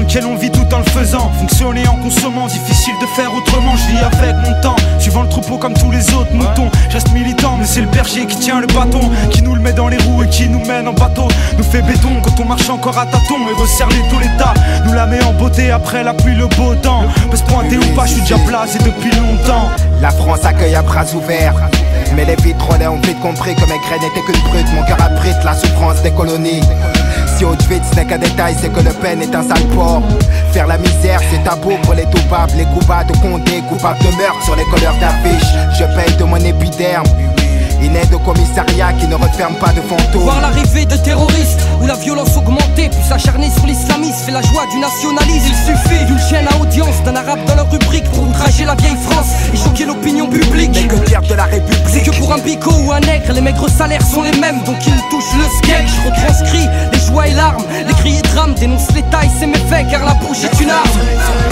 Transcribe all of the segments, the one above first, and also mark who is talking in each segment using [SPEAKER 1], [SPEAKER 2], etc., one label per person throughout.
[SPEAKER 1] lequel on vit tout en le faisant. Fonctionner en consommant, difficile de faire autrement. Je vis avec mon temps, suivant le troupeau comme tous les autres moutons. Je reste militant, mais c'est le berger qui tient le bâton, qui nous le met dans les roues et qui nous mène en bateau. Nous fait béton quand on marche encore à tâtons et resserre les taux l'état. Nous la met en beauté après la pluie, le beau temps. Peut se pointer ou pas, je suis déjà placé depuis longtemps.
[SPEAKER 2] La France accueille à bras ouverts, mais les vitrolets ont vite compris que mes graines n'étaient qu'une brute. Mon cœur abrite la souffrance des colonies. Si Auschwitz n'est qu'un détail, c'est que Le Pen est un sale porc. Faire la misère, c'est tabou pour les toupables, les coupables de Condé, coupables de meurtre sur les couleurs d'affiches. Je paye de mon épiderme une aide au commissariat qui ne referme pas de fantômes.
[SPEAKER 3] Voir l'arrivée de terroristes où la violence augmentée, puis s'acharner sur l'islamisme fait la joie du nationalisme. Il suffit d'une chaîne à audience, d'un arabe dans leur rubrique pour outrager la vieille France et choquer l'opinion publique.
[SPEAKER 2] Mais que dire de la République?
[SPEAKER 3] C'est que pour un bico ou un nègre, les maigres salaires sont les mêmes, donc ils touchent le sketch. Je retranscris les joies et larmes, les cris et drames, dénonce les tailles, c'est méfaits car la bouche est une arme.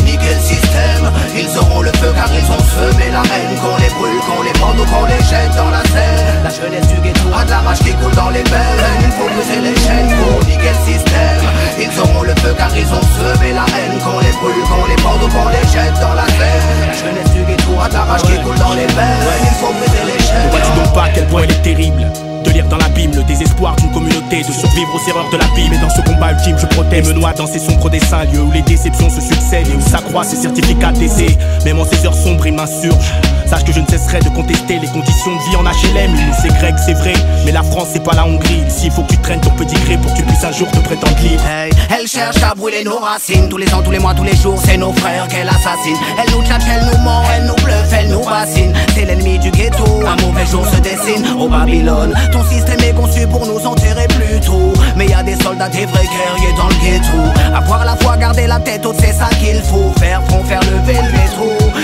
[SPEAKER 4] Niquer le système, ils auront le feu car ils ont semé la haine. Qu'on les brûle, qu'on les pende ou qu'on les jette dans la Seine. La jeunesse du ghetto a de la rage qui coule dans les veines. Il faut briser les chaînes pour niquer le système. Ils auront le feu car ils ont semé la haine. Qu'on les brûle, qu'on les pende ou qu'on les jette dans la Seine. La jeunesse du ghetto a de la rage qui coule dans les veines. Il faut briser les chaînes.
[SPEAKER 5] Ne vois-tu donc pas à quel point il est terrible de lire dans l'abîme le désespoir d'une communauté, de survivre aux erreurs de la vie. Mais dans ce combat ultime, je protège, me noie dans ces sombres dessins, lieux où les déceptions se succèdent et où s'accroît ces certificats d'essai. Même en ces heures sombres, il m'insurge. Sache que je ne cesserai de contester les conditions de vie en HLM. Nous c'est grec, c'est vrai, mais la France c'est pas la Hongrie. Ici il faut que tu traînes ton petit gré pour que tu puisses un jour te prétendre libre.
[SPEAKER 4] Hey, elle cherche à brûler nos racines. Tous les ans, tous les mois, tous les jours, c'est nos frères qu'elle assassine. Elle nous tchatche, elle nous ment, elle nous bluffe, elle nous bassine. C'est l'ennemi du ghetto, un mauvais jour se dessine au Babylone. Ton système est conçu pour nous enterrer plus tôt. Mais y a des soldats, des vrais guerriers dans le ghetto. Avoir la foi, garder la tête haute, c'est ça qu'il faut. Faire front, faire lever le métro.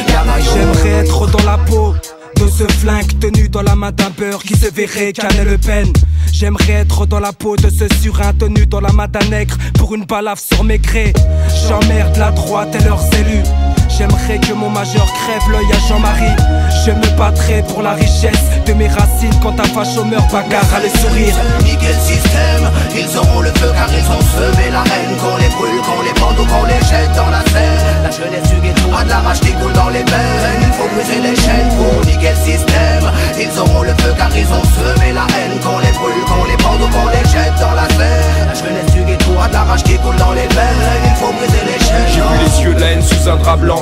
[SPEAKER 3] J'aimerais être dans la peau de ce flingue tenu dans la main d'un beurre qui se verrait canner Le Pen. J'aimerais être dans la peau de ce surin tenu dans la main d'un nègre pour une balafre sur mes grès. J'emmerde la droite et leurs élus. J'aimerais que mon majeur crève l'œil à Jean-Marie. Je me battrai pour la richesse de mes racines quand un facho meurt, bagarre à le sourire.
[SPEAKER 4] Niquer le système, ils auront le feu car ils ont semé la haine. Qu'on les brûle, qu'on les pende ou qu'on les jette dans la Seine. La jeunesse du ghetto a de la rage qui coule dans les veines. Il faut briser les chaînes pour niquer le système. Ils auront le feu car ils ont semé la haine. Qu'on les brûle, qu'on les pende ou qu'on les jette dans la Seine. La jeunesse du ghetto a de la rage qui coule dans les veines. Il faut briser les chaînes.
[SPEAKER 6] J'ai vu les yeux de la haine sous un drap blanc.